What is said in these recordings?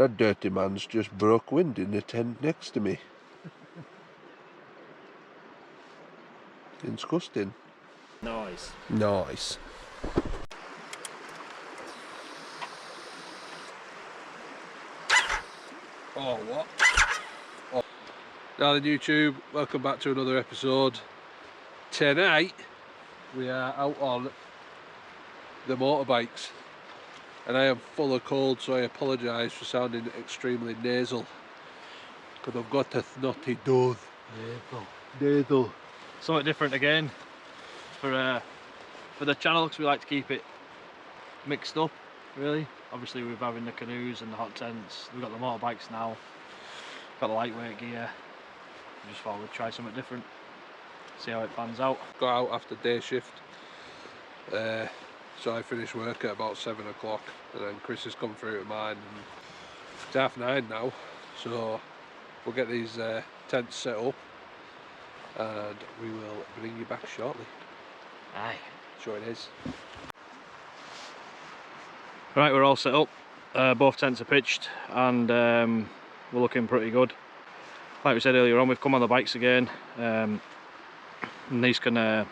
That dirty man's just broke wind in the tent next to me. Disgusting. Nice. Nice. Oh, what? Oh. Now then, YouTube, welcome back to another episode. Tonight, we are out on the motorbikes. And I am full of cold, so I apologise for sounding extremely nasal. Because I've got a snotty nose. Nasal. Something different again for the channel, because we like to keep it mixed up, really. Obviously, we're having the canoes and the hot tents. We've got the motorbikes now. Got the lightweight gear. We just thought we'd try something different. See how it pans out. Got out after day shift. So I finished work at about 7 o'clock, and then Chris has come through to mine, and it's 9:30 now, so we'll get these tents set up and we will bring you back shortly. Aye. Sure it is. Right, we're all set up. Both tents are pitched, and we're looking pretty good. Like we said earlier on, we've come on the bikes again, and these can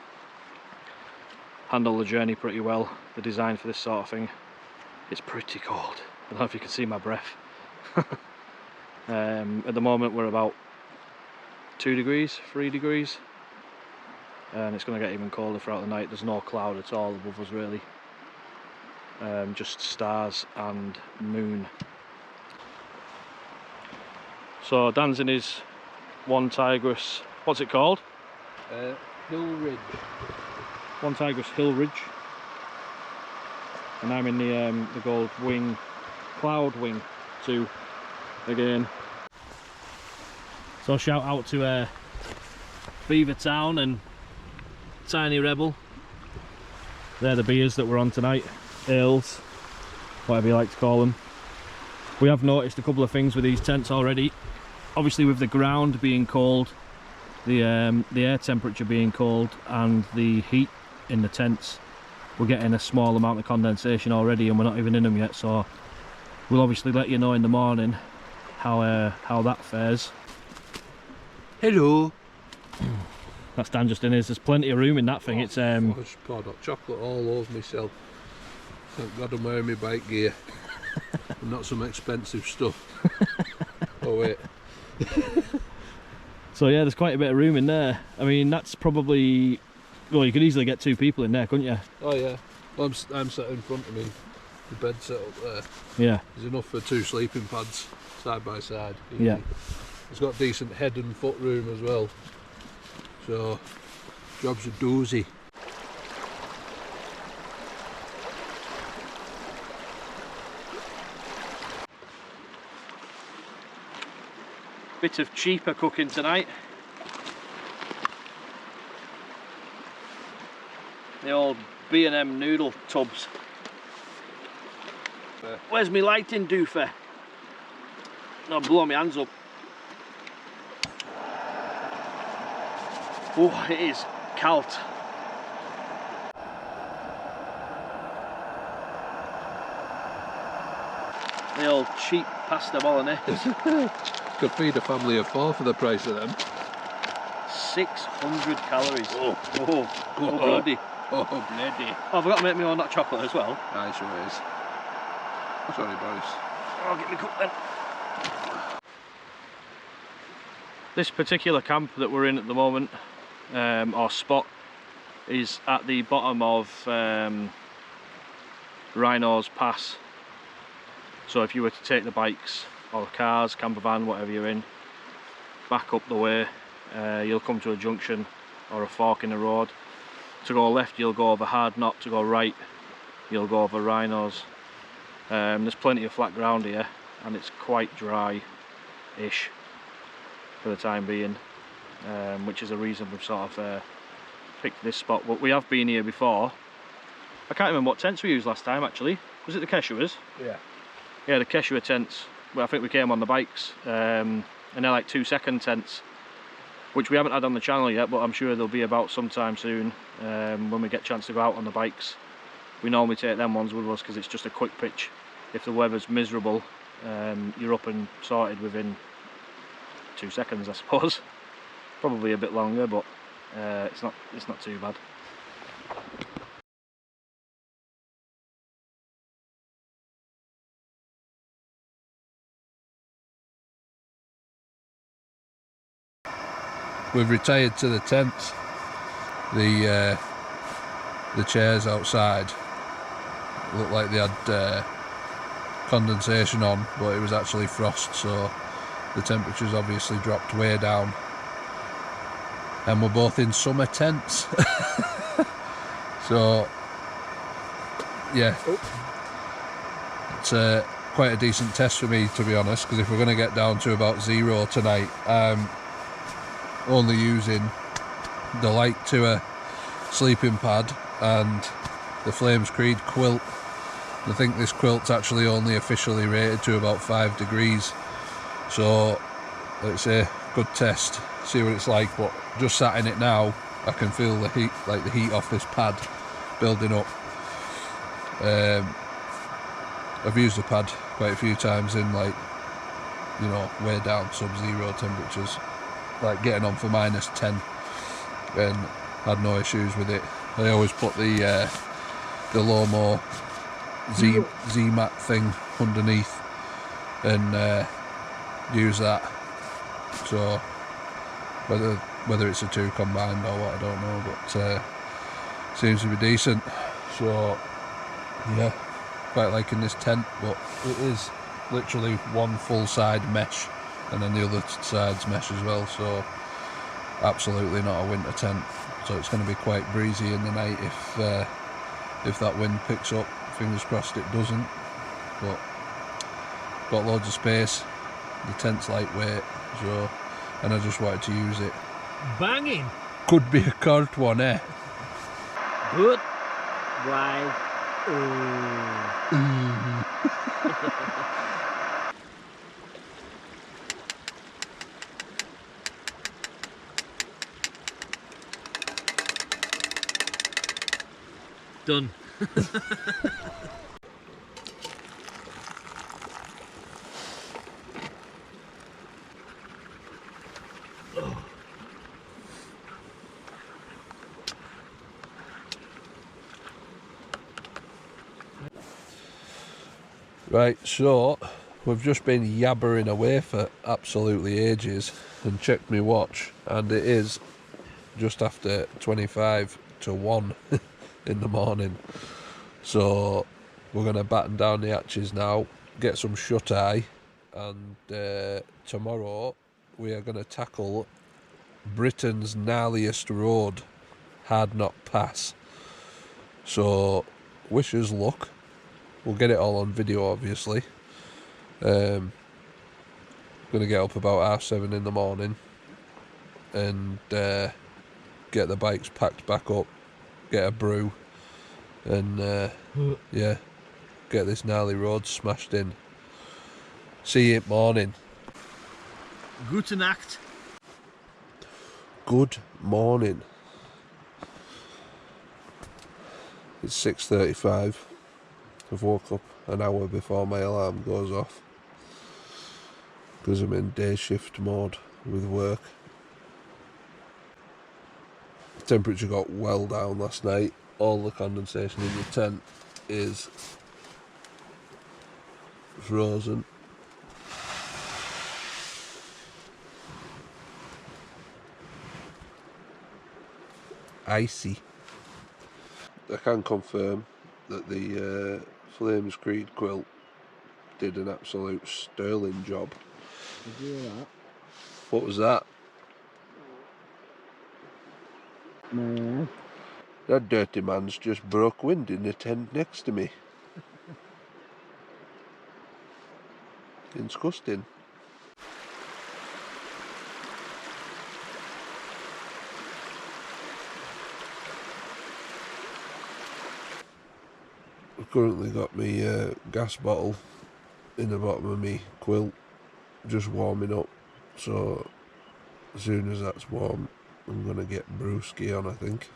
handle the journey pretty well. They're designed for this sort of thing. It's pretty cold. I don't know if you can see my breath. At the moment we're about 2 degrees, 3 degrees, and it's going to get even colder throughout the night. There's no cloud at all above us really, just stars and moon. So Dan's in his one Tigris, what's it called? Hill Ridge. One Tigris Hill Ridge, and I'm in the Gold Wing, Cloud Wing 2 again. So shout out to Beaver Town and Tiny Rebel. They're the beers that we're on tonight, ales, whatever you like to call them. We have noticed a couple of things with these tents already. Obviously, with the ground being cold, the air temperature being cold, and the heat in the tents, we're getting a small amount of condensation already, and we're not even in them yet. So we'll obviously let you know in the morning how that fares. Hello. That's Dan just in his. There's plenty of room in that thing. Oh, It's I just poured hot chocolate all over myself. Thank God I'm wearing my bike gear and not some expensive stuff. Oh wait. So yeah, there's quite a bit of room in there. I mean, that's probably, well, you could easily get 2 people in there, couldn't you? Oh yeah. Well, I'm sat in front of me. The bed set up there. Yeah. There's enough for 2 sleeping pads side by side. Easy. Yeah. It's got decent head and foot room as well. So, job's a doozy. Bit of cheaper cooking tonight. The old B&M noodle tubs. Where's my lighting doofer? No, blow my hands up. Oh, it is calt. The old cheap pasta bolognese. Could feed a family of 4 for the price of them. 600 calories. Oh bloody. Oh bloody. Oh, I forgot to make my own hot chocolate as well. Aye, sure is. Sorry, Boris. Oh, get me cup then. This particular camp that we're in at the moment, or spot, is at the bottom of Hardknott Pass. So if you were to take the bikes or the cars, camper van, whatever you're in, back up the way, you'll come to a junction or a fork in the road. To go left you'll go over Hardknott, to go right you'll go over Hardknott. There's plenty of flat ground here and it's quite dry-ish for the time being, which is a reason we've sort of picked this spot. But we have been here before. I can't remember what tents we used last time actually. Was it the Keshuas? Yeah. Yeah, the Keshua tents. Well, I think we came on the bikes, and they're like 2-second tents, which we haven't had on the channel yet, but I'm sure they'll be about sometime soon when we get a chance to go out on the bikes. We normally take them ones with us because it's just a quick pitch. If the weather's miserable, you're up and sorted within 2 seconds, I suppose. Probably a bit longer, but it's not too bad. We've retired to the tents. The chairs outside looked like they had condensation on, but it was actually frost, so the temperature's obviously dropped way down. And we're both in summer tents. So yeah, it's quite a decent test for me, to be honest, because if we're going to get down to about 0 tonight, I'm only using the Light Tour sleeping pad and the Flames Creed quilt. I think this quilt's actually only officially rated to about 5 degrees, so it's a good test, see what it's like. But just sat in it now, I can feel the heat, like the heat off this pad building up. I've used the pad quite a few times in, like, you know, way down sub-zero temperatures, like getting on for -10, and had no issues with it. I always put the Lomo Z-mat thing underneath and use that. So whether it's a 2 combined or what, I don't know, but seems to be decent. So yeah, quite liking this tent, but it is literally one full side mesh and then the other side's mesh as well, so absolutely not a winter tent. So it's going to be quite breezy in the night if that wind picks up. Fingers crossed it doesn't, but got loads of space. The tent's lightweight, so, and I just wanted to use it. Banging! Could be a cart one, eh? Good. Right. Done. Right, so we've just been yabbering away for absolutely ages and checked my watch, and it is just after 25 to 1 in the morning. So we're going to batten down the hatches now, get some shut-eye, and tomorrow we are going to tackle Britain's gnarliest road, Hardknott Pass. So wish us luck. We'll get it all on video, obviously. Going to get up about 7:30 in the morning and get the bikes packed back up, get a brew, and yeah, get this gnarly road smashed in. See you in the morning. Gute Nacht. Good morning. It's 6:35. I've woke up an hour before my alarm goes off because I'm in day shift mode with work. The temperature got well down last night. All the condensation in the tent is frozen. Icy. I can confirm that the Flames Creed quilt did an absolute sterling job. Did you hear that? What was that? No. That dirty man's just broke wind in the tent next to me. Disgusting. I've currently got my gas bottle in the bottom of my quilt, just warming up. So as soon as that's warm, I'm gonna get brewski on, I think.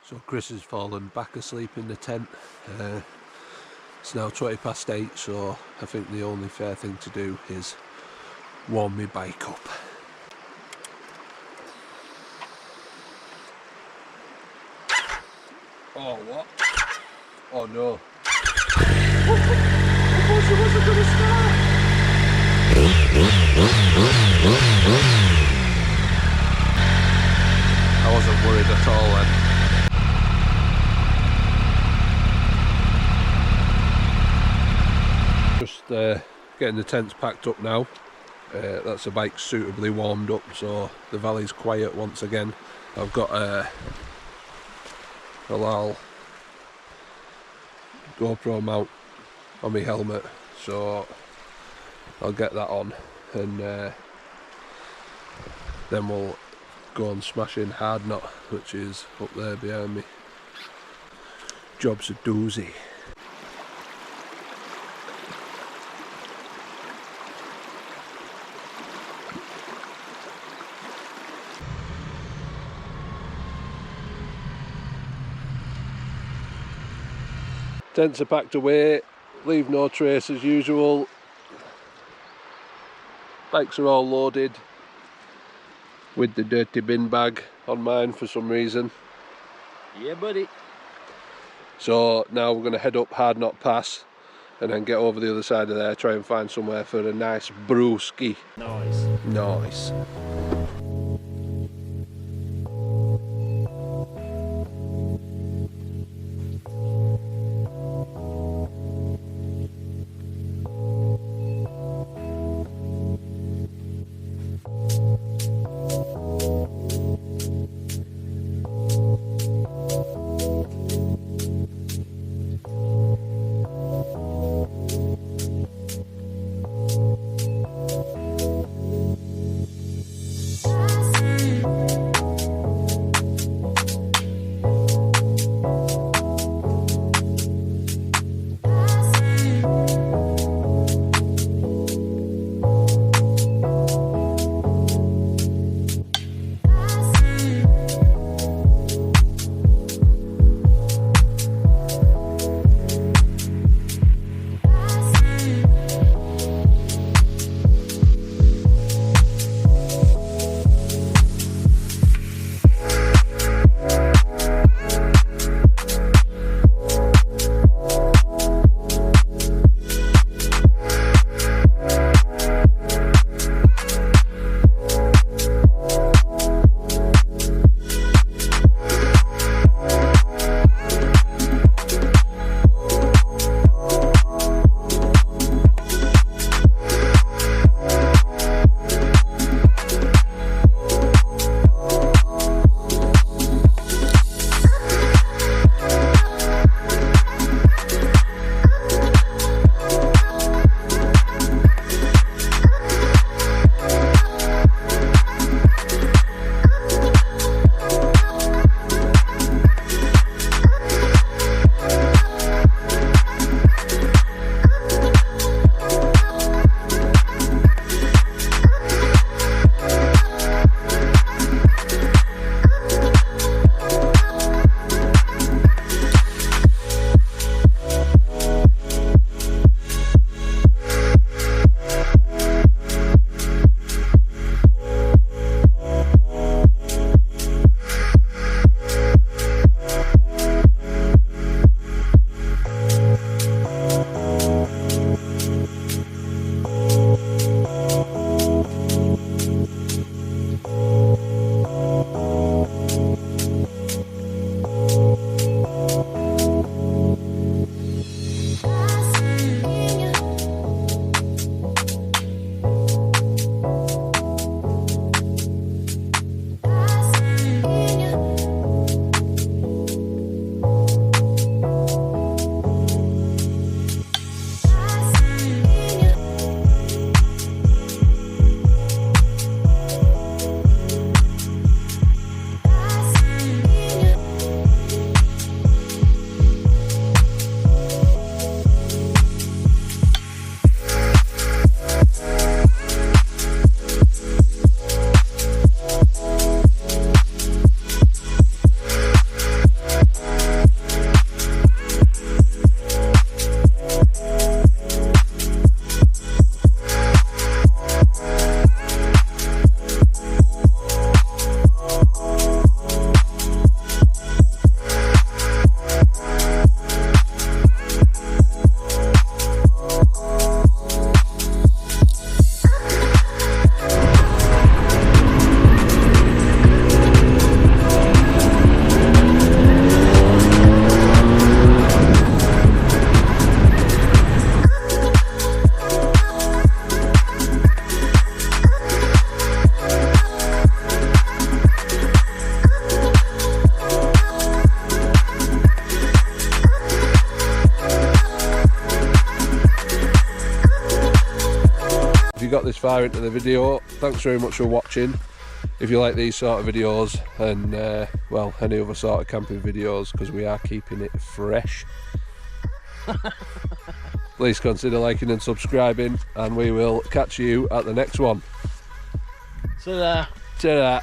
So Chris has fallen back asleep in the tent. It's now 8:20, so I think the only fair thing to do is warm my bike up. Oh, what? Oh no. She wasn't going to start. I wasn't worried at all then. Just getting the tents packed up now. That's the bike suitably warmed up, so the valley's quiet once again. I've got a Kaale GoPro mount on my helmet, so I'll get that on, and then we'll go and smash in Hardknott, which is up there behind me. Job's a doozy. Tents are packed away, leave no trace as usual. Bikes are all loaded with the dirty bin bag on mine for some reason. Yeah, buddy. So now we're going to head up Hardknott Pass and then get over the other side of there, try and find somewhere for a nice brewski. Nice. Nice. you got this far into the video, thanks very much for watching. If you like these sort of videos and well, any other sort of camping videos, because we are keeping it fresh, please consider liking and subscribing, and we will catch you at the next one. Ta-da. Ta-da.